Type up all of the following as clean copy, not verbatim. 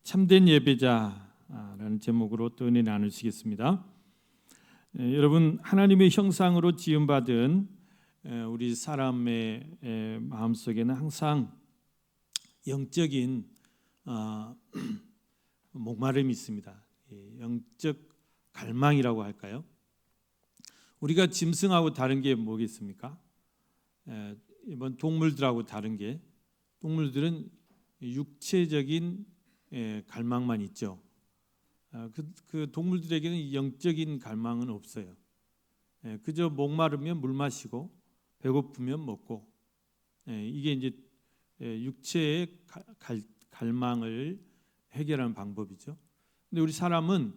참된 예배자라는 제목으로 또 은혜 나누시겠습니다. 여러분, 하나님의 형상으로 지음받은 우리 사람의 마음속에는 항상 영적인 목마름이 있습니다. 영적 갈망이라고 할까요? 우리가 짐승하고 다른 게 뭐겠습니까? 이번 동물들하고 다른 게, 동물들은 육체적인 갈망만 있죠. 그 동물들에게는 영적인 갈망은 없어요. 그저 목마르면 물 마시고 배고프면 먹고, 이게 이제 육체의 갈망을 해결하는 방법이죠. 근데 우리 사람은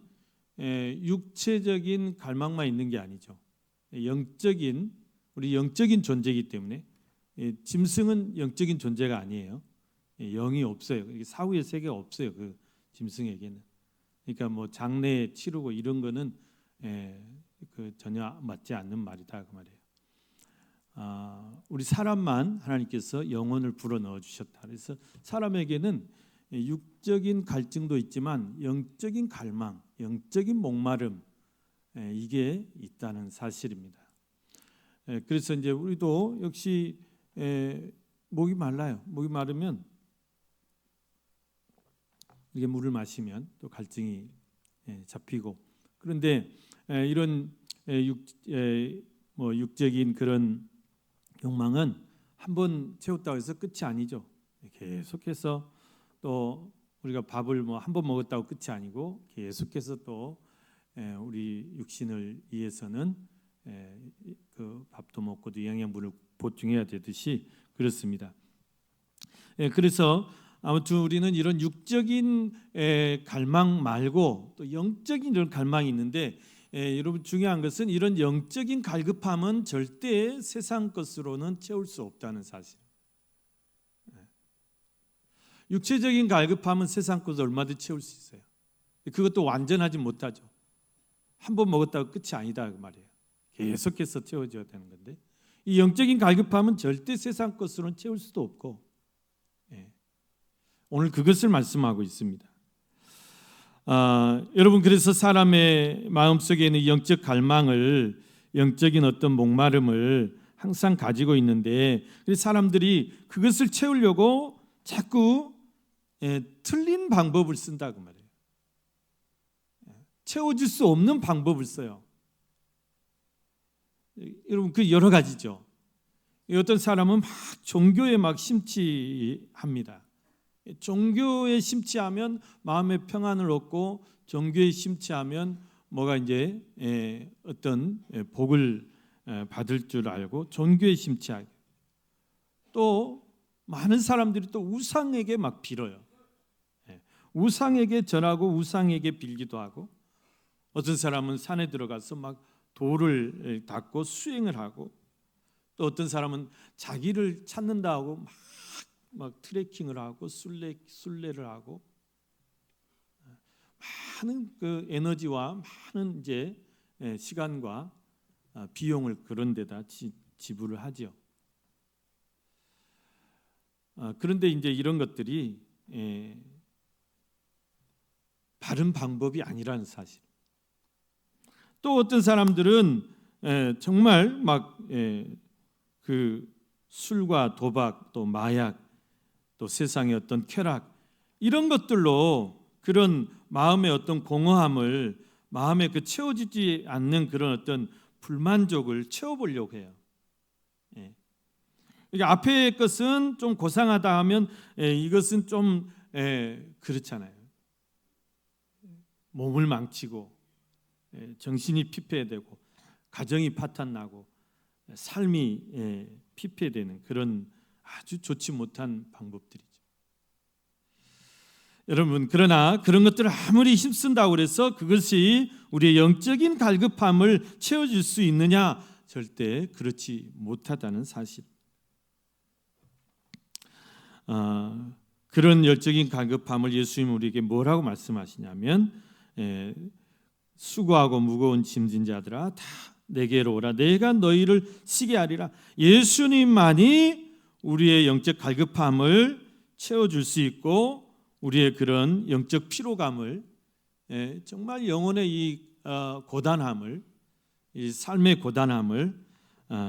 육체적인 갈망만 있는 게 아니죠. 우리 영적인 존재이기 때문에, 짐승은 영적인 존재가 아니에요. 영이 없어요. 사후의 세계가 없어요. 그 짐승에게는. 그러니까 뭐 장례 치르고 이런 거는 전혀 맞지 않는 말이다, 그 말이에요. 우리 사람만 하나님께서 영혼을 불어 넣어 주셨다. 그래서 사람에게는 육적인 갈증도 있지만 영적인 갈망, 영적인 목마름, 이게 있다는 사실입니다. 그래서 이제 우리도 역시 목이 말라요. 목이 마르면 이게 물을 마시면 또 갈증이 잡히고, 그런데 이런 육적인 그런 욕망은 한번 채웠다고 해서 끝이 아니죠. 계속해서 또 우리가 밥을 한 번 먹었다고 끝이 아니고 계속해서 또 우리 육신을 위해서는 그 밥도 먹고 또 영양분을 보충해야 되듯이 그렇습니다. 그래서 아무튼 우리는 이런 육적인 갈망 말고 또 영적인 이런 갈망이 있는데, 여러분 중요한 것은 이런 영적인 갈급함은 절대 세상 것으로는 채울 수 없다는 사실. 육체적인 갈급함은 세상 것을 얼마든지 채울 수 있어요. 그것도 완전하지 못하죠. 한 번 먹었다고 끝이 아니다, 그 말이에요. 계속해서 채워져야 되는 건데, 이 영적인 갈급함은 절대 세상 것으로는 채울 수도 없고, 오늘 그것을 말씀하고 있습니다. 여러분, 그래서 사람의 마음속에 있는 영적 갈망을, 영적인 어떤 목마름을 항상 가지고 있는데, 사람들이 그것을 채우려고 자꾸 틀린 방법을 쓴다고 말해요. 채워질 수 없는 방법을 써요. 여러분, 그 여러 가지죠. 어떤 사람은 막 종교에 막 심취합니다. 종교에 심취하면 마음의 평안을 얻고, 종교에 심취하면 뭐가 이제 어떤 복을 받을 줄 알고 종교에 심취하고, 또 많은 사람들이 또 우상에게 막 빌어요. 우상에게 절하고 우상에게 빌기도 하고, 어떤 사람은 산에 들어가서 막 돌을 닦고 수행을 하고, 또 어떤 사람은 자기를 찾는다 하고 막 트레킹을 하고 순례를 하고, 많은 그 에너지와 많은 이제 시간과 비용을 그런 데다 지불을 하죠. 그런데 이제 이런 것들이 바른 방법이 아니라는 사실. 또 어떤 사람들은 정말 막 그 술과 도박, 또 마약, 또 세상의 어떤 쾌락, 이런 것들로 그런 마음의 어떤 공허함을, 마음에 그 채워지지 않는 그런 어떤 불만족을 채워보려고 해요. 그러니까 앞에 것은 좀 고상하다 하면 이것은 좀 그렇잖아요. 몸을 망치고 정신이 피폐되고 가정이 파탄나고 삶이 피폐되는 그런 아주 좋지 못한 방법들이죠. 여러분, 그러나 그런 것들을 아무리 힘쓴다고 해서 그것이 우리의 영적인 갈급함을 채워줄 수 있느냐? 절대 그렇지 못하다는 사실. 그런 영적인 갈급함을 예수님은 우리에게 뭐라고 말씀하시냐면, 수고하고 무거운 짐진 자들아 다 내게로 오라, 내가 너희를 쉬게 하리라. 예수님만이 우리의 영적 갈급함을 채워줄 수 있고, 우리의 그런 영적 피로감을 정말 영혼의 이 고단함을, 이 삶의 고단함을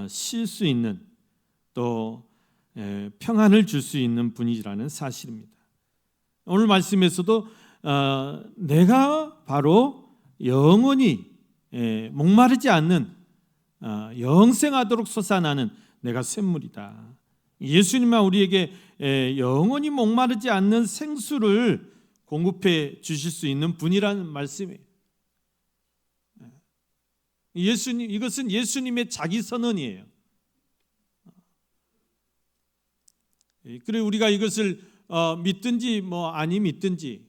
쉴 수 있는, 또 평안을 줄 수 있는 분이라는 사실입니다. 오늘 말씀에서도 내가 바로 영원히 목마르지 않는, 영생하도록 솟아나는 내가 샘물이다. 예수님만 우리에게 영원히 목마르지 않는 생수를 공급해 주실 수 있는 분이라는 말씀이에요. 예수님, 이것은 예수님의 자기 선언이에요. 그래 우리가 이것을 믿든지 아니 믿든지,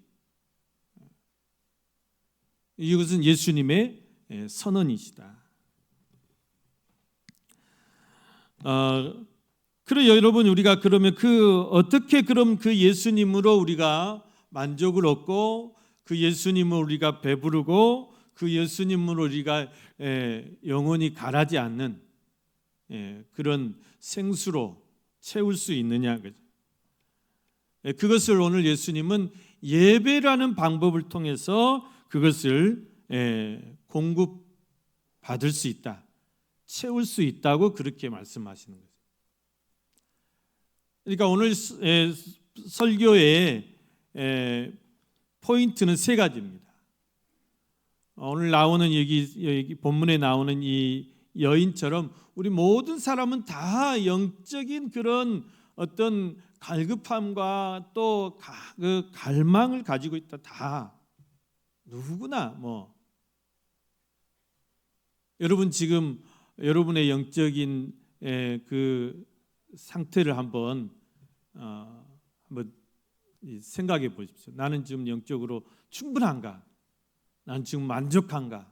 이것은 예수님의 선언이시다. 그래 여러분, 우리가 그러면 어떻게 그럼 그 예수님으로 우리가 만족을 얻고, 그 예수님을 우리가 배부르고, 그 예수님으로 우리가 영원히 가라지 않는 그런 생수로 채울 수 있느냐, 그것을 오늘 예수님은 예배라는 방법을 통해서 그것을 공급받을 수 있다, 채울 수 있다고 그렇게 말씀하시는 거죠. 그러니까 오늘 설교의 포인트는 세 가지입니다. 오늘 나오는 여기 본문에 나오는 이 여인처럼 우리 모든 사람은 다 영적인 그런 어떤 갈급함과 또 그 갈망을 가지고 있다. 다 누구나 여러분 지금 여러분의 영적인 그 상태를 한번 생각해 보십시오. 나는 지금 영적으로 충분한가? 나는 지금 만족한가?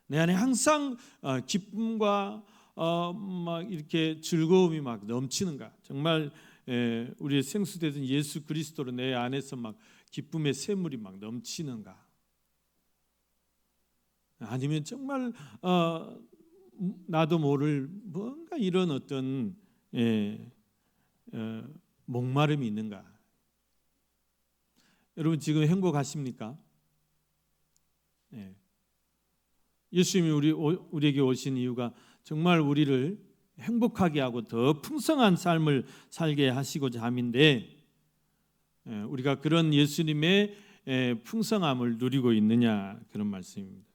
내 안에 항상 기쁨과 막 이렇게 즐거움이 막 넘치는가? 정말 우리의 생수되던 예수 그리스도로 내 안에서 막 기쁨의 샘물이 막 넘치는가? 아니면 정말 나도 모를 뭔가 이런 어떤 목마름이 있는가? 여러분 지금 행복하십니까? 예수님이 우리에게 오신 이유가 정말 우리를 행복하게 하고 더 풍성한 삶을 살게 하시고자 함인데, 우리가 그런 예수님의 풍성함을 누리고 있느냐, 그런 말씀입니다.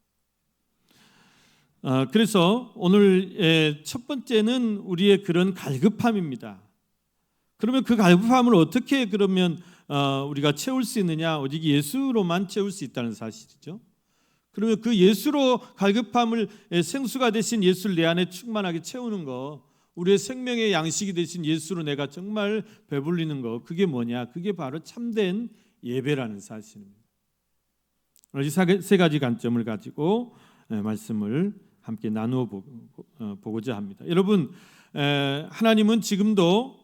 그래서 오늘 첫 번째는 우리의 그런 갈급함입니다. 그러면 그 갈급함을 어떻게 그러면 우리가 채울 수 있느냐? 오직 예수로만 채울 수 있다는 사실이죠. 그러면 그 예수로 갈급함을, 생수가 되신 예수를 내 안에 충만하게 채우는 거, 우리의 생명의 양식이 되신 예수로 내가 정말 배불리는 거, 그게 뭐냐? 그게 바로 참된 예배라는 사실입니다. 이 세 가지 관점을 가지고 말씀을 함께 나누어 보고자 합니다. 여러분, 하나님은 지금도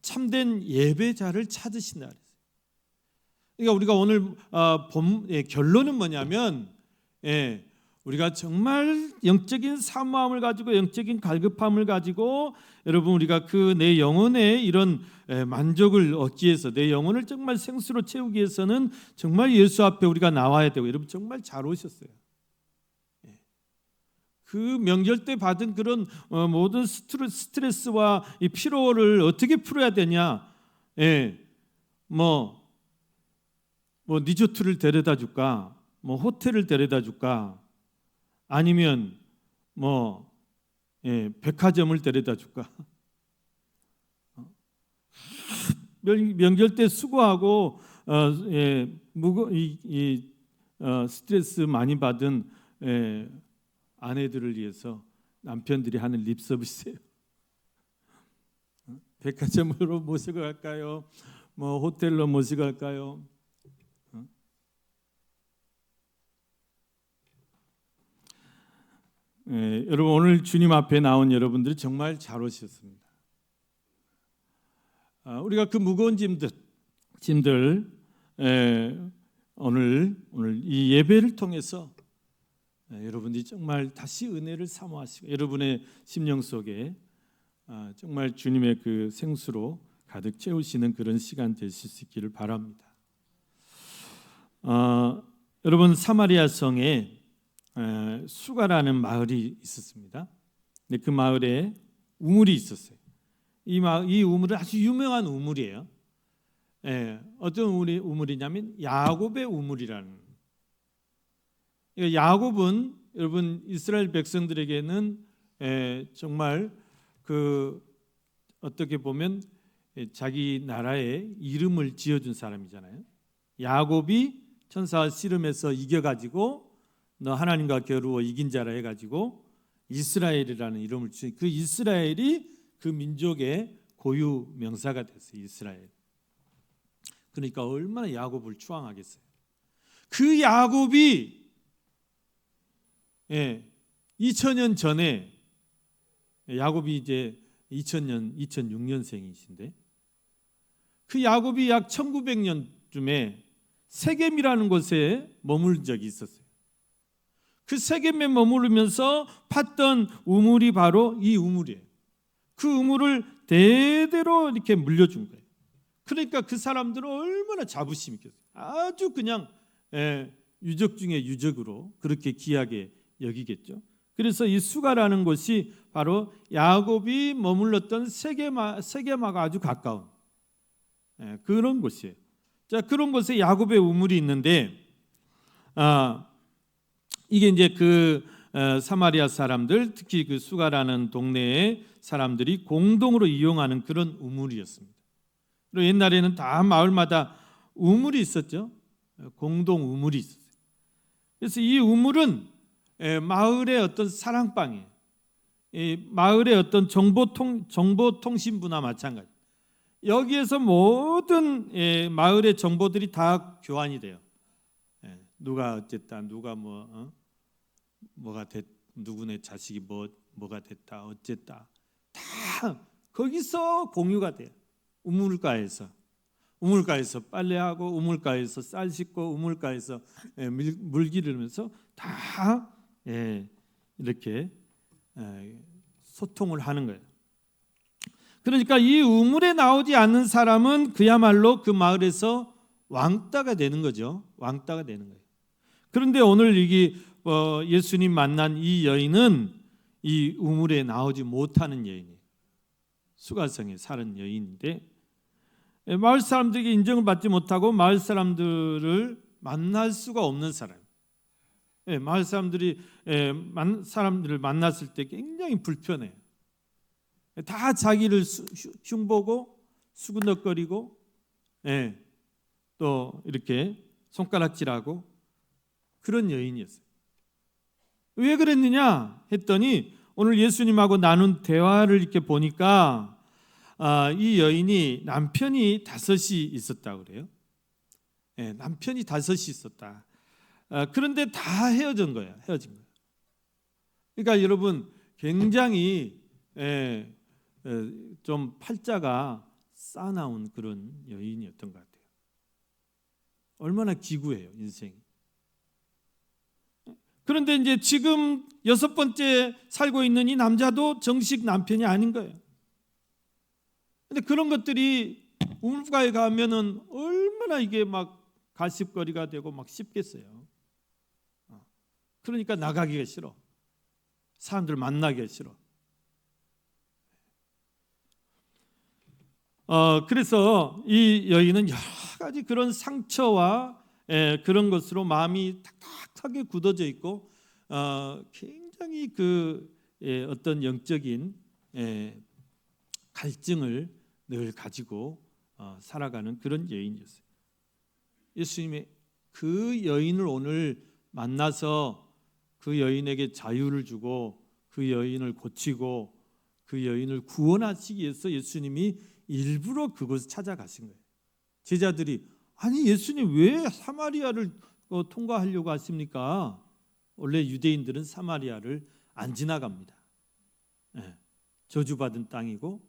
참된 예배자를 찾으신다. 그러니까 우리가 오늘 결론은 뭐냐면, 우리가 정말 영적인 사모함을 가지고, 영적인 갈급함을 가지고, 여러분 우리가 그 내 영혼의 이런 만족을 얻기 위해서, 내 영혼을 정말 생수로 채우기 위해서는 정말 예수 앞에 우리가 나와야 되고, 여러분 정말 잘 오셨어요. 그 명절 때 받은 그런 모든 스트레스와 이 피로를 어떻게 풀어야 되냐? 리조트를 데려다 줄까? 호텔을 데려다 줄까? 아니면 백화점을 데려다 줄까? 명절 때 수고하고 스트레스 많이 받은 아내들을 위해서 남편들이 하는 립 서비스예요. 백화점으로 모시고 갈까요? 호텔로 모시고 갈까요? 여러분 오늘 주님 앞에 나온 여러분들이 정말 잘 오셨습니다. 우리가 그 무거운 짐들 오늘 이 예배를 통해서 여러분들이 정말 다시 은혜를 사모하시고, 여러분의 심령 속에 정말 주님의 그 생수로 가득 채우시는 그런 시간 되실 수 있기를 바랍니다. 여러분, 사마리아 성에 수가라는 마을이 있었습니다. 근데 그 마을에 우물이 있었어요. 이 우물은 아주 유명한 우물이에요. 어떤 우물이냐면 야곱의 우물이라는. 야곱은 여러분 이스라엘 백성들에게는 정말 어떻게 보면 자기 나라의 이름을 지어준 사람이잖아요. 야곱이 천사와 씨름해서 이겨가지고 너 하나님과 겨루어 이긴 자라 해가지고 이스라엘이라는 이름을 주신 그 이스라엘이 그 민족의 고유 명사가 됐어요. 이스라엘. 그러니까 얼마나 야곱을 추앙하겠어요. 그 야곱이 2000년 전에 야곱이 이제 2006년생이신데 그 야곱이 약 1900년쯤에 세겜이라는 곳에 머물 적이 있었어요. 그 세겜에 머무르면서 팠던 우물이 바로 이 우물이에요. 그 우물을 대대로 이렇게 물려준 거예요. 그러니까 그 사람들은 얼마나 자부심이 있겠어요. 아주 그냥 유적 중에 유적으로 그렇게 귀하게 여기겠죠. 그래서 이 수가라는 곳이 바로 야곱이 머물렀던 세겜하고 아주 가까운 그런 곳이에요. 자, 그런 곳에 야곱의 우물이 있는데 이게 이제 사마리아 사람들, 특히 그 수가라는 동네의 사람들이 공동으로 이용하는 그런 우물이었습니다. 그리고 옛날에는 다 마을마다 우물이 있었죠. 공동 우물이 있었어요. 그래서 이 우물은 마을의 어떤 사랑방이에요. 마을의 어떤 정보통신부나 마찬가지. 여기에서 모든 마을의 정보들이 다 교환이 돼요. 누가 어쨌다, 누가 뭐가 됐, 누구네 자식이 뭐가 됐다, 어쨌다, 다 거기서 공유가 돼요. 우물가에서 빨래하고 우물가에서 쌀 씻고 우물가에서 물 기르면서 다 이렇게 소통을 하는 거예요. 그러니까 이 우물에 나오지 않는 사람은 그야말로 그 마을에서 왕따가 되는 거죠. 왕따가 되는 거예요. 그런데 오늘 예수님 만난 이 여인은 이 우물에 나오지 못하는 여인이에요. 수가성에 사는 여인인데 마을 사람들에게 인정을 받지 못하고 마을 사람들을 만날 수가 없는 사람. 마을 사람들을 만났을 때 굉장히 불편해요. 다 자기를 흉보고 수근덕거리고 또 이렇게 손가락질하고 그런 여인이었어요. 왜 그랬느냐 했더니 오늘 예수님하고 나눈 대화를 이렇게 보니까 이 여인이 남편이 5이 있었다고 그래요. 남편이 5이 있었다. 그런데 다 헤어진 거예요. 그러니까 여러분 굉장히 좀 팔자가 싸나운 그런 여인이었던 것 같아요. 얼마나 기구해요, 인생이. 그런데 이제 지금 6번째 살고 있는 이 남자도 정식 남편이 아닌 거예요. 근데 그런 것들이 우물가에 가면은 얼마나 이게 막 가십거리가 되고 막 씹겠어요. 그러니까 나가기가 싫어. 사람들 만나기가 싫어. 그래서 이 여인은 여러 가지 그런 상처와 그런 것으로 마음이 탁탁하게 굳어져 있고 굉장히 어떤 영적인 갈증을 늘 가지고 살아가는 그런 여인이었어요. 예수님이 그 여인을 오늘 만나서 그 여인에게 자유를 주고 그 여인을 고치고 그 여인을 구원하시기 위해서 예수님이 일부러 그곳을 찾아가신 거예요. 제자들이 아니 예수님 왜 사마리아를 통과하려고 하십니까? 원래 유대인들은 사마리아를 안 지나갑니다. 저주받은 땅이고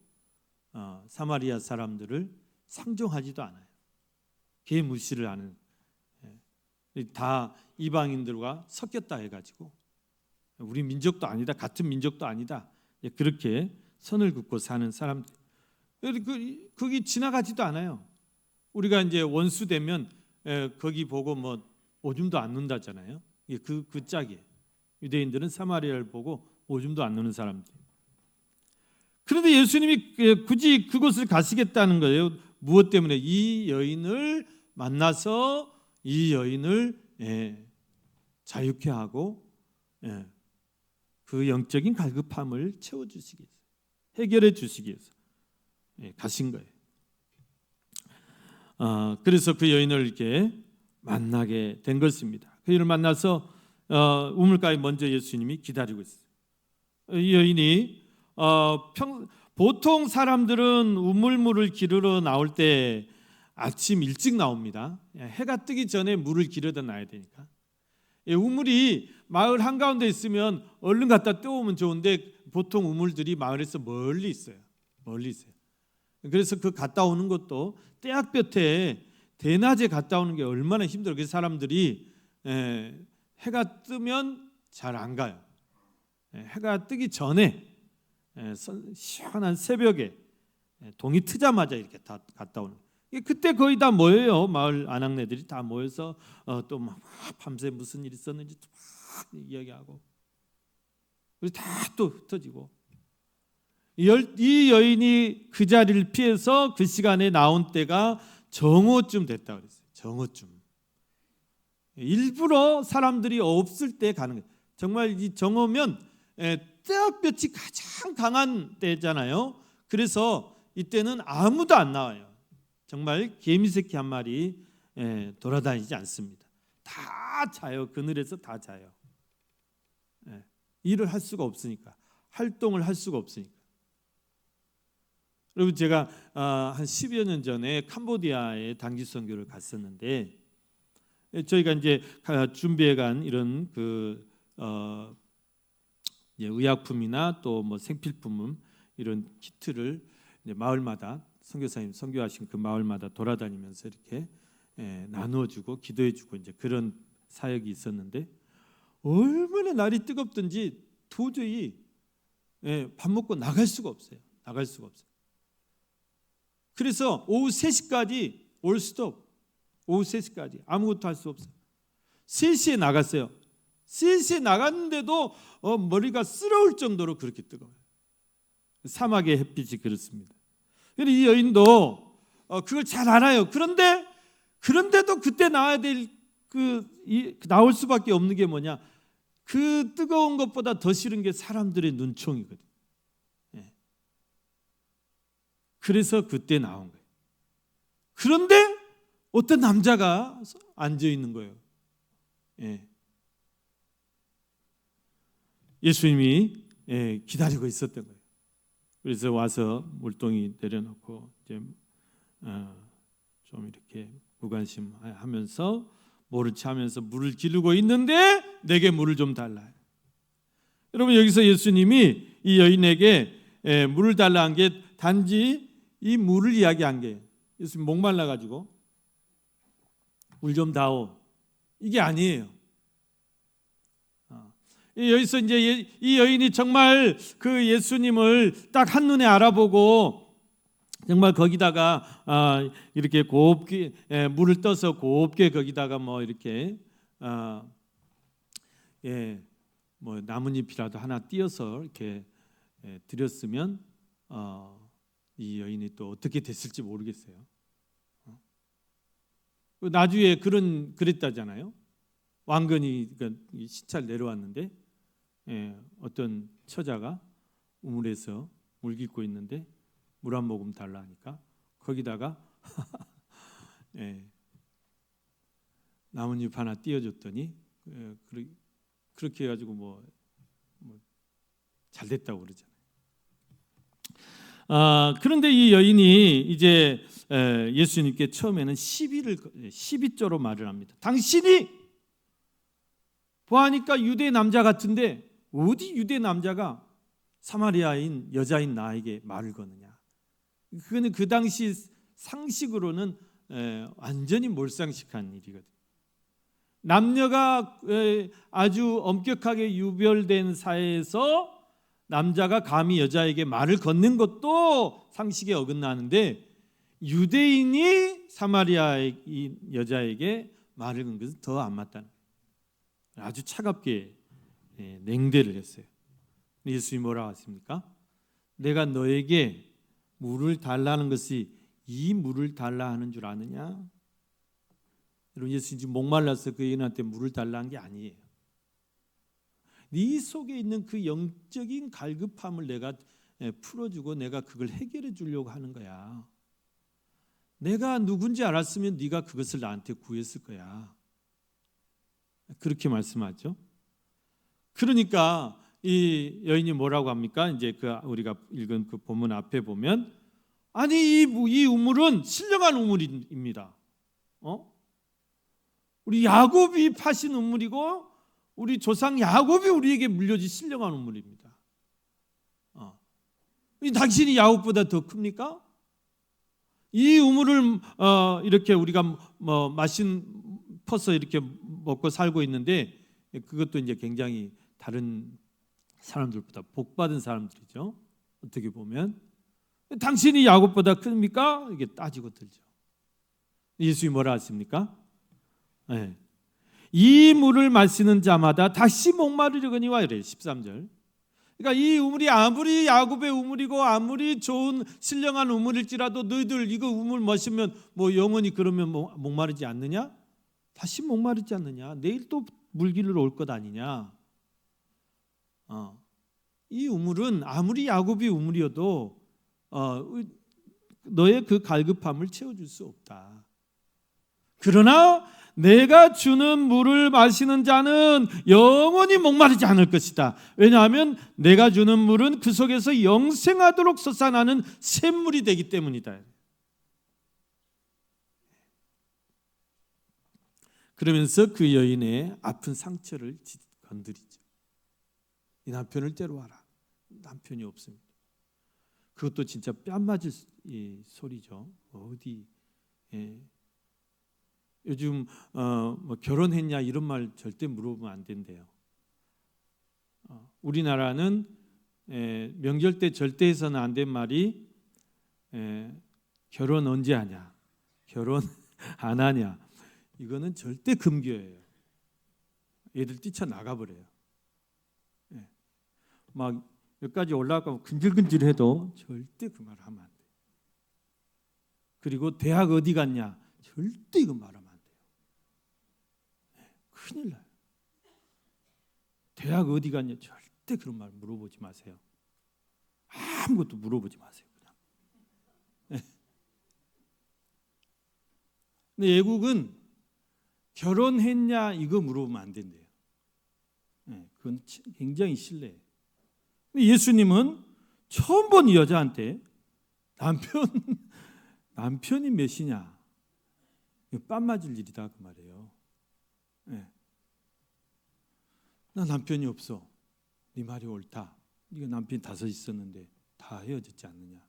사마리아 사람들을 상종하지도 않아요. 개무시를 하는 다 이방인들과 섞였다 해가지고 우리 민족도 아니다, 같은 민족도 아니다 그렇게 선을 긋고 사는 사람들. 거기 지나가지도 않아요. 우리가 이제 원수 되면 거기 보고 뭐 오줌도 안 눈다잖아요. 그 짝이에요. 유대인들은 사마리아를 보고 오줌도 안 누는 사람들. 그런데 예수님이 굳이 그곳을 가시겠다는 거예요. 무엇 때문에? 이 여인을 만나서 이 여인을 자유케 하고 그 영적인 갈급함을 채워주시기 위해서, 해결해 주시기 위해서 가신 거예요. 그래서 그 여인을 이렇게 만나게 된 것입니다. 그 여인을 만나서 우물가에 먼저 예수님이 기다리고 있어요. 이 여인이 보통 사람들은 우물물을 기르러 나올 때 아침 일찍 나옵니다. 해가 뜨기 전에 물을 기르다 놔야 되니까. 우물이 마을 한가운데 있으면 얼른 갖다 떠오면 좋은데 보통 우물들이 마을에서 멀리 있어요. 그래서 그 갔다 오는 것도 떼약볕에 대낮에 갔다 오는 게 얼마나 힘들어요. 그래서 사람들이 해가 뜨면 잘 안 가요. 해가 뜨기 전에 시원한 새벽에 동이 트자마자 이렇게 다 갔다 오는. 그때 거의 다 모여요. 마을 아낙네들이 다 모여서 또 막 밤새 무슨 일이 있었는지 막 이야기하고, 그리고 다 또 흩어지고. 이 여인이 그 자리를 피해서 그 시간에 나온 때가 정오쯤 됐다 그랬어요. 정오쯤. 일부러 사람들이 없을 때 가는 거예요. 정말 이 정오면 떼약볕이 가장 강한 때잖아요. 그래서 이때는 아무도 안 나와요. 정말 개미새끼 한 마리 돌아다니지 않습니다. 다 자요. 그늘에서 다 자요. 일을 할 수가 없으니까, 활동을 할 수가 없으니까. 여러분, 제가 한 10여 년 전에 캄보디아에 단기 선교를 갔었는데, 저희가 이제 준비해간 이런 의약품이나 또 뭐 생필품 이런 키트를 마을마다 선교사님 선교하신 그 마을마다 돌아다니면서 이렇게 나누어주고 기도해주고 이제 그런 사역이 있었는데, 얼마나 날이 뜨겁든지 도저히 밥 먹고 나갈 수가 없어요. 그래서 오후 3시까지 올스톱, 오후 3시까지 아무것도 할 수 없어요. 3시에 나갔어요. 3시에 나갔는데도 머리가 쓰러울 정도로 그렇게 뜨거워요. 사막의 햇빛이 그렇습니다. 이 여인도 그걸 잘 알아요. 그런데도 그때 나와야 될 나올 수밖에 없는 게 뭐냐? 그 뜨거운 것보다 더 싫은 게 사람들의 눈총이거든요. 그래서 그때 나온 거예요. 그런데 어떤 남자가 앉아 있는 거예요. 예수님이 기다리고 있었던 거예요. 그래서 와서 물동이 내려놓고 이제 좀 이렇게 무관심하면서 모른 체 하면서 물을 기르고 있는데 내게 물을 좀 달라. 여러분, 여기서 예수님이 이 여인에게 물을 달라 한 게 단지 이 물을 이야기한 게, 예수님 목말라 가지고 물 좀 다오, 이게 아니에요. 여기서 이제 이 여인이 정말 그 예수님을 딱 한눈에 알아보고 정말 거기다가 이렇게 곱게 물을 떠서 곱게 거기다가 뭐 이렇게 뭐 나뭇잎이라도 하나 띄어서 이렇게 드렸으면 이 여인이 또 어떻게 됐을지 모르겠어요. 나주에 그랬다잖아요. 왕건이 시찰 내려왔는데 어떤 처자가 우물에서 물 깃고 있는데 물 한 모금 달라 하니까 거기다가 나뭇잎 하나 띄워줬더니 그렇게 해가지고 뭐 잘 됐다고 그러잖아요. 그런데 이 여인이 이제 예수님께 처음에는 시비조로 말을 합니다. 당신이 보아하니까 유대 남자 같은데 어디 유대 남자가 사마리아인 여자인 나에게 말을 거느냐. 그거는 그 당시 상식으로는 완전히 몰상식한 일이거든요. 남녀가 아주 엄격하게 유별된 사회에서 남자가 감히 여자에게 말을 건넨 것도 상식에 어긋나는데 유대인이 사마리아 여자에게 말을 건 것은 더 안 맞다는 거예요. 아주 차갑게 냉대를 했어요. 예수님이 뭐라고 하십니까? 내가 너에게 물을 달라는 것이 이 물을 달라 하는 줄 아느냐? 여러분, 예수님 지금 목말라서 그 여인한테 물을 달라는 게 아니에요. 네 속에 있는 그 영적인 갈급함을 내가 풀어주고 내가 그걸 해결해 주려고 하는 거야. 내가 누군지 알았으면 네가 그것을 나한테 구했을 거야. 그렇게 말씀하죠. 그러니까 이 여인이 뭐라고 합니까? 이제 우리가 읽은 그 본문 앞에 보면 아니 이 우물은 신령한 우물입니다. 우리 야곱이 파신 우물이고 우리 조상 야곱이 우리에게 물려준 신령한 우물입니다. 당신이 야곱보다 더 큽니까? 이 우물을 이렇게 우리가 퍼서 이렇게 먹고 살고 있는데 그것도 이제 굉장히 다른 사람들보다 복받은 사람들이죠. 어떻게 보면 당신이 야곱보다 큽니까? 이게 따지고 들죠. 예수님이 뭐라 하십니까? 네. 이 물을 마시는 자마다 다시 목마르려거니와 이래요. 13절. 그러니까 이 우물이 아무리 야곱의 우물이고 아무리 좋은 신령한 우물일지라도 너희들 이거 우물 마시면 뭐 영원히 그러면 목마르지 않느냐? 다시 목마르지 않느냐? 내일 또 물길로 올 것 아니냐? 이 우물은 아무리 야곱이 우물이어도 너의 그 갈급함을 채워줄 수 없다. 그러나 내가 주는 물을 마시는 자는 영원히 목마르지 않을 것이다. 왜냐하면 내가 주는 물은 그 속에서 영생하도록 솟아나는 샘물이 되기 때문이다. 그러면서 그 여인의 아픈 상처를 건드리죠. 이 남편을 데려와라. 남편이 없습니다. 그것도 진짜 뺨 맞을 소리죠. 어디 요즘 뭐 결혼했냐 이런 말 절대 물어보면 안 된대요. 우리나라는 명절 때 절대 해서는 안 된 말이 결혼 언제 하냐, 결혼 안 하냐, 이거는 절대 금기예요. 애들 뛰쳐나가 버려요. 막 여기까지 올라가고 근질근질해도 절대 그 말 하면 안 돼요. 그리고 대학 어디 갔냐, 절대 이거 말하면 안 돼요. 큰일 나요. 대학 어디 갔냐, 절대 그런 말 물어보지 마세요. 아무것도 물어보지 마세요. 그냥. 근데 외국은 결혼했냐 이거 물어보면 안 된대요. 그건 굉장히 실례예요. 근데 예수님은 처음 본 이 여자한테 남편이 몇이냐, 뺨 맞을 일이다 그 말이에요. 나 남편이 없어. 네 말이 옳다. 네가 남편이 5 있었는데 다 헤어졌지 않느냐.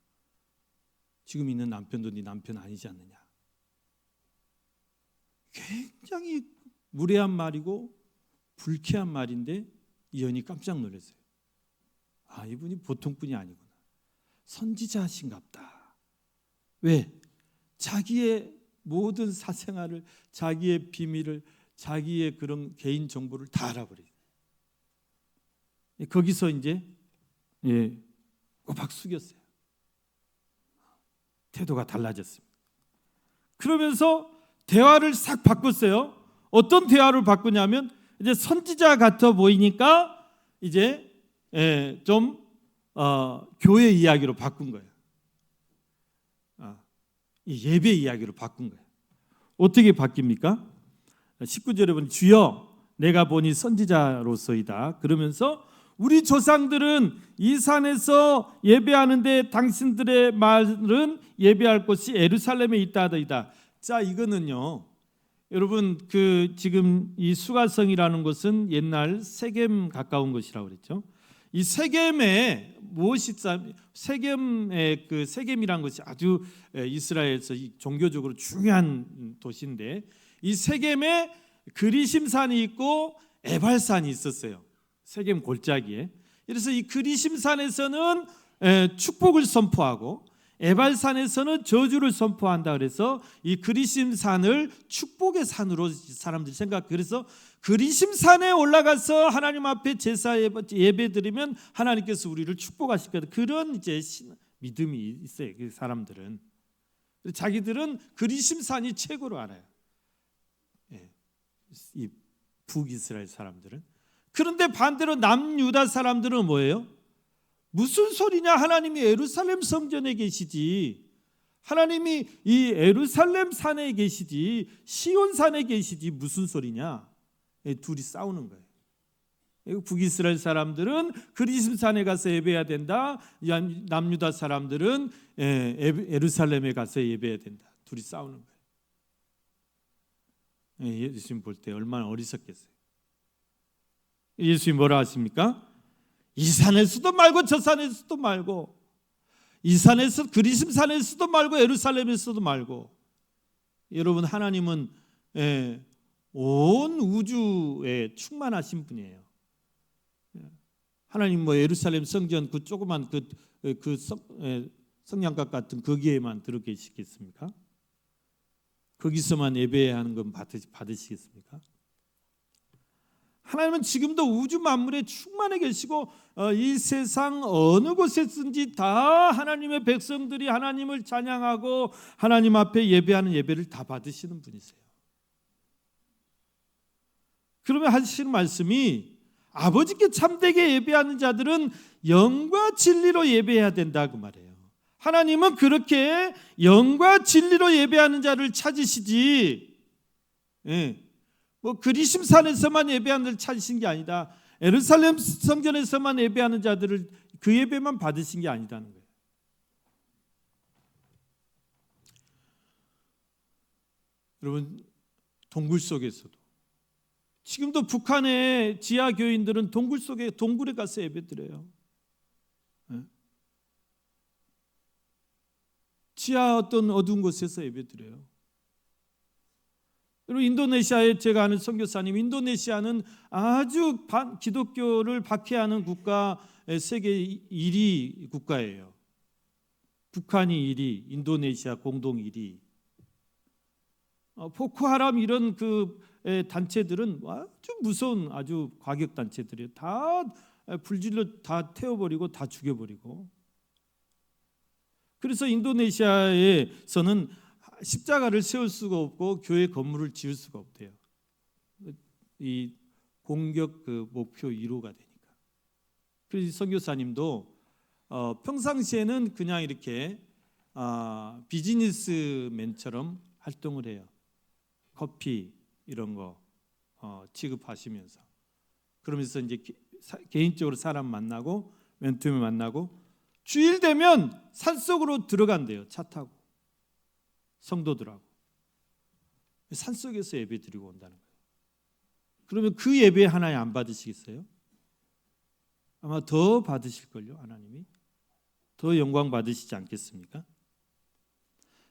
지금 있는 남편도 네 남편 아니지 않느냐. 굉장히 무례한 말이고 불쾌한 말인데 이 여인이 깜짝 놀랐어요. 아, 이분이 보통 분이 아니구나. 선지자신갑다. 왜? 자기의 모든 사생활을, 자기의 비밀을, 자기의 그런 개인 정보를 다 알아버려요. 거기서 이제 꼬박 숙였어요. 태도가 달라졌습니다. 그러면서 대화를 싹 바꿨어요. 어떤 대화를 바꾸냐면 이제 선지자 같아 보이니까 이제 좀 교회 이야기로 바꾼 거예요. 예배 이야기로 바꾼 거예요. 어떻게 바뀝니까? 19절에 보면 주여 내가 보니 선지자로서이다. 그러면서 우리 조상들은 이 산에서 예배하는데 당신들의 말은 예배할 곳이 예루살렘에 있다 하더이다. 자, 이거는요, 여러분 그 지금 이 수가성이라는 곳은 옛날 세겜 가까운 곳이라고 그랬죠. 이 세겜에 무엇이 세겜의 그 세겜이라는 것이 아주 이스라엘에서 종교적으로 중요한 도시인데 이 세겜에 그리심산이 있고 에발산이 있었어요. 세겜 골짜기에 그래서 이 그리심산에서는 축복을 선포하고 에발산에서는 저주를 선포한다. 그래서 이 그리심산을 축복의 산으로 사람들이 생각. 그래서 그리심산에 올라가서 하나님 앞에 제사 예배 드리면 하나님께서 우리를 축복하실 거다. 그런 이제 믿음이 있어요. 그 사람들은 자기들은 그리심산이 최고로 알아요. 이 북이스라엘 사람들은. 그런데 반대로 남유다 사람들은 뭐예요? 무슨 소리냐? 하나님이 예루살렘 성전에 계시지, 하나님이 이 예루살렘 산에 계시지, 시온 산에 계시지, 무슨 소리냐? 둘이 싸우는 거예요. 북이스라엘 사람들은 그리심산에 가서 예배해야 된다. 남유다 사람들은 예루살렘에 가서 예배해야 된다. 둘이 싸우는 거예요. 예수님 볼 때 얼마나 어리석겠어요. 예수님 뭐라 하십니까? 이 산에서도 말고 저 산에서도 말고, 이 산에서 그리심산에서도 말고 예루살렘에서도 말고. 여러분, 하나님은 온 우주에 충만하신 분이에요. 하나님 뭐 예루살렘 성전 그 조그만 성냥갑 같은 거기에만 들어 계시겠습니까? 거기서만 예배해야 하는 건 받으시겠습니까? 하나님은 지금도 우주 만물에 충만해 계시고 이 세상 어느 곳에든지 다 하나님의 백성들이 하나님을 찬양하고 하나님 앞에 예배하는 예배를 다 받으시는 분이세요. 그러면 하시는 말씀이 아버지께 참되게 예배하는 자들은 영과 진리로 예배해야 된다 그 말이에요. 하나님은 그렇게 영과 진리로 예배하는 자를 찾으시지, 뭐 그리심산에서만 예배하는 자를 찾으신 게 아니다. 예루살렘 성전에서만 예배하는 자들을 그 예배만 받으신 게 아니다는 거예요. 여러분, 동굴 속에서도 지금도 북한의 지하 교인들은 동굴 속에 동굴에 가서 예배드려요. 지하 어떤 어두운 곳에서 예배드려요. 그리고 인도네시아에 제가 아는 선교사님, 인도네시아는 아주 기독교를 박해하는 국가, 세계 1위 국가예요. 북한이 1위, 인도네시아 공동 1위. 보코하람 이런 그 단체들은 아주 무서운 아주 과격 단체들이에요. 다 불질러 다 태워버리고 다 죽여버리고. 그래서 인도네시아에서는 십자가를 세울 수가 없고 교회 건물을 지을 수가 없대요. 이 공격 그 목표 1호가 되니까. 그래서 선교사님도 평상시에는 그냥 이렇게 비즈니스맨처럼 활동을 해요. 커피 이런 거 취급하시면서, 그러면서 이제 개인적으로 사람 만나고 멘토면 만나고, 주일 되면 산속으로 들어간대요. 차 타고 성도들하고 산속에서 예배 드리고 온다는 거예요. 그러면 그 예배 하나에 안 받으시겠어요? 아마 더 받으실걸요. 하나님이 더 영광 받으시지 않겠습니까?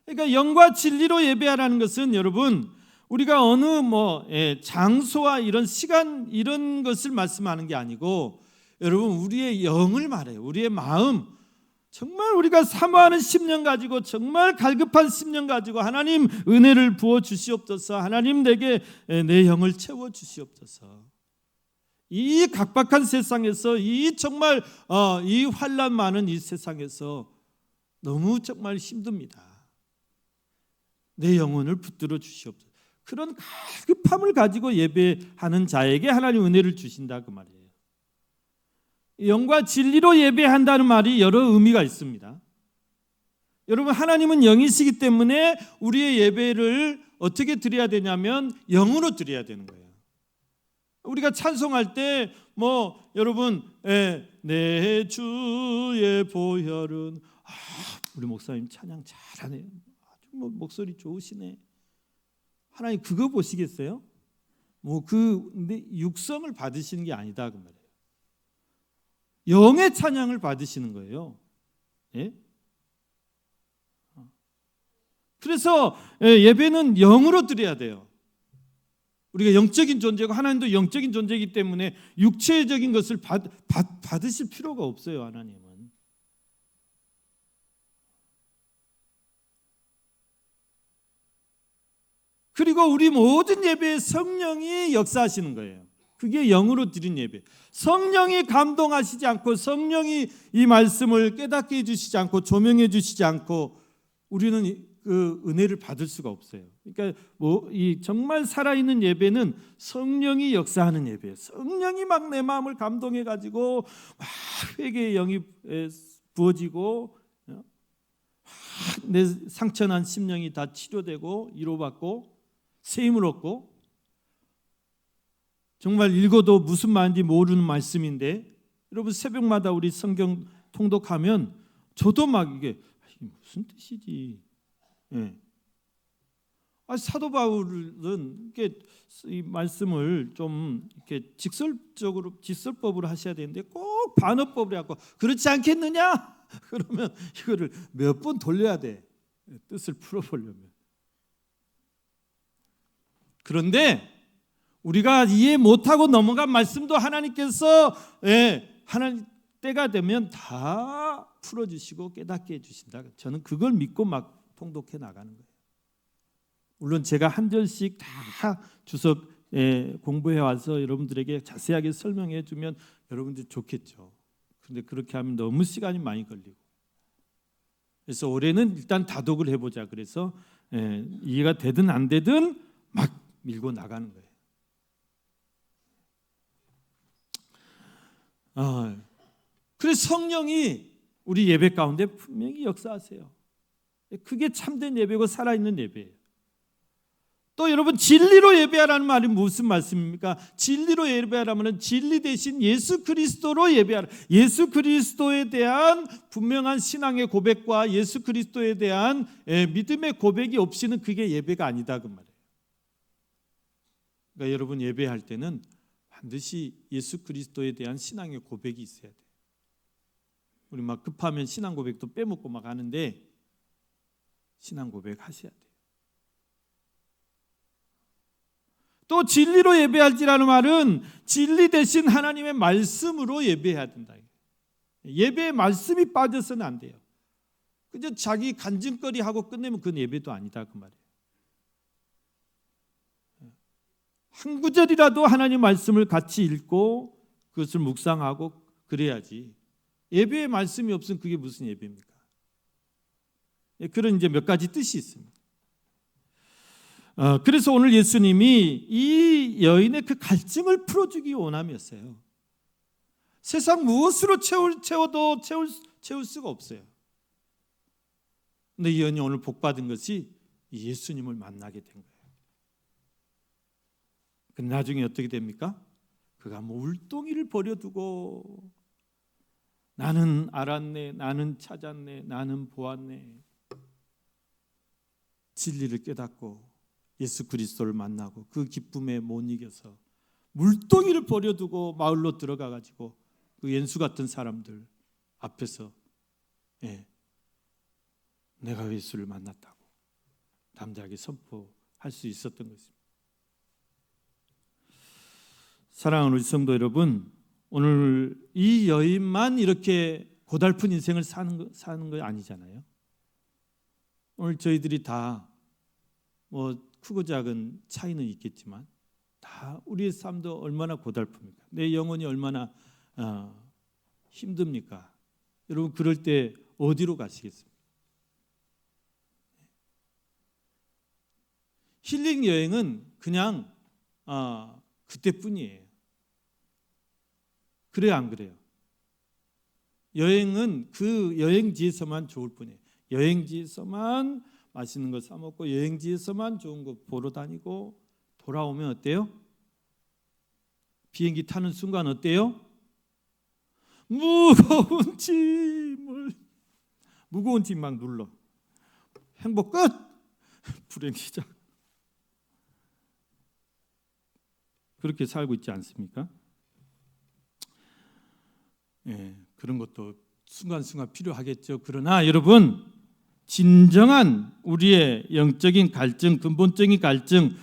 그러니까 영과 진리로 예배하라는 것은, 여러분, 우리가 어느 장소와 이런 시간 이런 것을 말씀하는 게 아니고, 여러분, 우리의 영을 말해요. 우리의 마음, 정말 우리가 사모하는 심령 가지고, 정말 갈급한 심령 가지고, 하나님 은혜를 부어 주시옵소서, 하나님 내게 내 영을 채워 주시옵소서. 이 각박한 세상에서, 이 정말 이 환난 많은 이 세상에서 너무 정말 힘듭니다. 내 영혼을 붙들어 주시옵소서. 그런 갈급함을 가지고 예배하는 자에게 하나님 은혜를 주신다 그 말이에요. 영과 진리로 예배한다는 말이 여러 의미가 있습니다. 여러분, 하나님은 영이시기 때문에 우리의 예배를 어떻게 드려야 되냐면 영으로 드려야 되는 거예요. 우리가 찬송할 때 여러분, 내 주의 보혈은, 우리 목사님 찬양 잘하네요. 아주 목소리 좋으시네. 하나님 그거 보시겠어요? 근데 육성을 받으시는 게 아니다 그 말이에요. 영의 찬양을 받으시는 거예요. 예? 그래서 예배는 영으로 드려야 돼요. 우리가 영적인 존재고 하나님도 영적인 존재이기 때문에 육체적인 것을 받으실 필요가 없어요. 하나님은. 그리고 우리 모든 예배에 성령이 역사하시는 거예요. 그게 영으로 드린 예배. 성령이 감동하시지 않고 성령이 이 말씀을 깨닫게 해주시지 않고 조명해 주시지 않고 우리는 그 은혜를 받을 수가 없어요. 그러니까 이 정말 살아있는 예배는 성령이 역사하는 예배예요. 성령이 막 내 마음을 감동해 가지고 막 회개의 영이 부어지고 내 상처난 심령이 다 치료되고 위로받고 세임을 얻고, 정말 읽어도 무슨 말인지 모르는 말씀인데, 여러분 새벽마다 우리 성경 통독하면 저도 막 이게 무슨 뜻이지? 예. 사도 바울은 이렇게 이 말씀을 좀 이렇게 직설법으로 하셔야 되는데 꼭 반어법으로 하고 그렇지 않겠느냐? 그러면 이거를 몇 번 돌려야 돼. 뜻을 풀어보려면. 그런데 우리가 이해 못하고 넘어간 말씀도 하나님께서 하나님 때가 되면 다 풀어주시고 깨닫게 해주신다. 저는 그걸 믿고 막 통독해 나가는 거예요. 물론 제가 한 절씩 다 주석 공부해 와서 여러분들에게 자세하게 설명해 주면 여러분들 좋겠죠. 그런데 그렇게 하면 너무 시간이 많이 걸리고, 그래서 올해는 일단 다독을 해보자. 그래서 이해가 되든 안 되든 막 밀고 나가는 거예요. 그래서 성령이 우리 예배 가운데 분명히 역사하세요. 그게 참된 예배고 살아있는 예배예요. 또 여러분, 진리로 예배하라는 말이 무슨 말씀입니까? 진리로 예배하라면 진리 대신 예수 그리스도로 예배하라. 예수 그리스도에 대한 분명한 신앙의 고백과 예수 그리스도에 대한 믿음의 고백이 없이는 그게 예배가 아니다 그 말이에요. 그러니까 여러분 예배할 때는 반드시 예수 그리스도에 대한 신앙의 고백이 있어야 돼요. 우리 막 급하면 신앙 고백도 빼먹고 막 하는데 신앙 고백 하셔야 돼요. 또 진리로 예배할지라는 말은 진리 대신 하나님의 말씀으로 예배해야 된다. 예배에 말씀이 빠져서는 안 돼요. 그저 자기 간증거리 하고 끝내면 그건 예배도 아니다 그 말이에요. 한 구절이라도 하나님 말씀을 같이 읽고 그것을 묵상하고 그래야지. 예배에 말씀이 없으면 그게 무슨 예배입니까? 그런 이제 몇 가지 뜻이 있습니다. 그래서 오늘 예수님이 이 여인의 그 갈증을 풀어주기 원함이었어요. 세상 무엇으로 채워도 채울 수가 없어요. 근데 이 여인이 오늘 복받은 것이 예수님을 만나게 된 거예요. 근데 나중에 어떻게 됩니까? 그가 물동이를 버려두고 나는 알았네, 나는 찾았네, 나는 보았네. 진리를 깨닫고 예수 그리스도를 만나고 그 기쁨에 못 이겨서 물동이를 버려두고 마을로 들어가가지고 그 옌수 같은 사람들 앞에서 내가 예수를 만났다고 담대하게 선포할 수 있었던 것입니다. 사랑하는 우리 성도 여러분, 오늘 이 여인만 이렇게 고달픈 인생을 사는 거 아니잖아요. 오늘 저희들이 다 뭐 크고 작은 차이는 있겠지만 다 우리의 삶도 얼마나 고달픕니까? 내 영혼이 얼마나 힘듭니까? 여러분 그럴 때 어디로 가시겠습니까? 힐링 여행은 그냥 그때뿐이에요. 그래요, 안 그래요? 여행은 그 여행지에서만 좋을 뿐이에요. 여행지에서만 맛있는 거 사 먹고 여행지에서만 좋은 거 보러 다니고 돌아오면 어때요? 비행기 타는 순간 어때요? 무거운 짐 막 눌러. 행복 끝. 불행 시작. 그렇게 살고 있지 않습니까? 그런 것도 순간순간 필요하겠죠. 그러나 여러분, 진정한 우리의 영적인 갈증, 근본적인 갈증,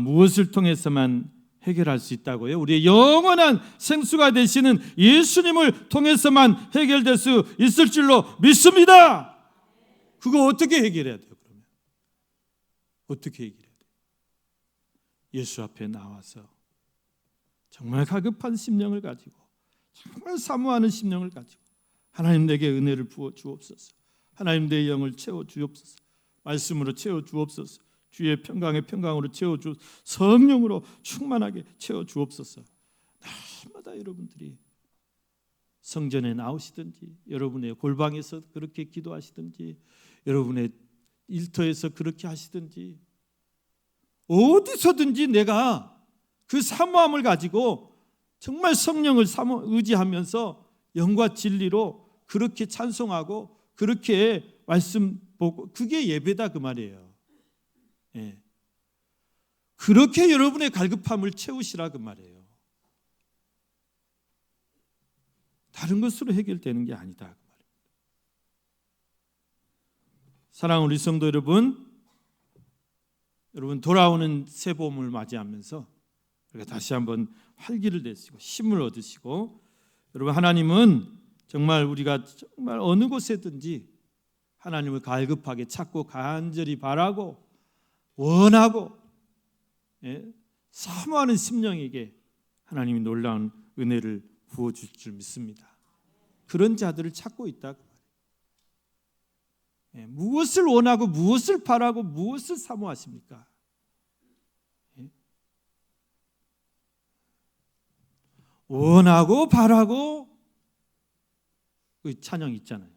무엇을 통해서만 해결할 수 있다고요? 우리의 영원한 생수가 되시는 예수님을 통해서만 해결될 수 있을 줄로 믿습니다. 그거 어떻게 해결해야 돼요? 그러면 어떻게 해결해야 돼요? 예수 앞에 나와서 정말 가급한 심령을 가지고, 정말 사모하는 심령을 가지고, 하나님 내게 은혜를 부어 주옵소서, 하나님 내 영을 채워 주옵소서, 말씀으로 채워 주옵소서, 주의 평강의 평강으로 채워 주옵소서, 성령으로 충만하게 채워 주옵소서. 날마다 여러분들이 성전에 나오시든지, 여러분의 골방에서 그렇게 기도하시든지, 여러분의 일터에서 그렇게 하시든지, 어디서든지 내가 그 사모함을 가지고 정말 성령을 의지하면서 영과 진리로 그렇게 찬송하고 그렇게 말씀 보고, 그게 예배다 그 말이에요. 예. 그렇게 여러분의 갈급함을 채우시라 그 말이에요. 다른 것으로 해결되는 게 아니다 그 말이에요. 사랑하는 우리 성도 여러분, 돌아오는 새 봄을 맞이하면서 우리가 다시 한번 활기를 내시고 힘을 얻으시고, 여러분 하나님은 정말 우리가 정말 어느 곳에든지 하나님을 갈급하게 찾고 간절히 바라고 원하고 사모하는 심령에게 하나님이 놀라운 은혜를 부어주실 줄 믿습니다. 그런 자들을 찾고 있다. 무엇을 원하고 무엇을 바라고 무엇을 사모하십니까? 원하고 바라고 그 찬양 있잖아요.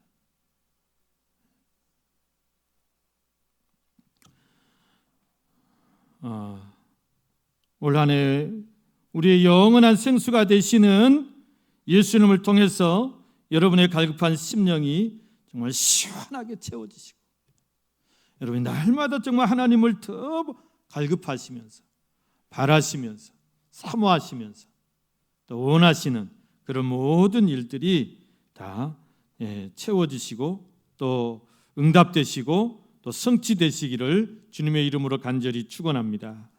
올 한 해 우리의 영원한 생수가 되시는 예수님을 통해서 여러분의 갈급한 심령이 정말 시원하게 채워지시고, 여러분이 날마다 정말 하나님을 더 갈급하시면서 바라시면서 사모하시면서 또 원하시는 그런 모든 일들이 다 채워지시고 또 응답되시고 또 성취되시기를 주님의 이름으로 간절히 축원합니다.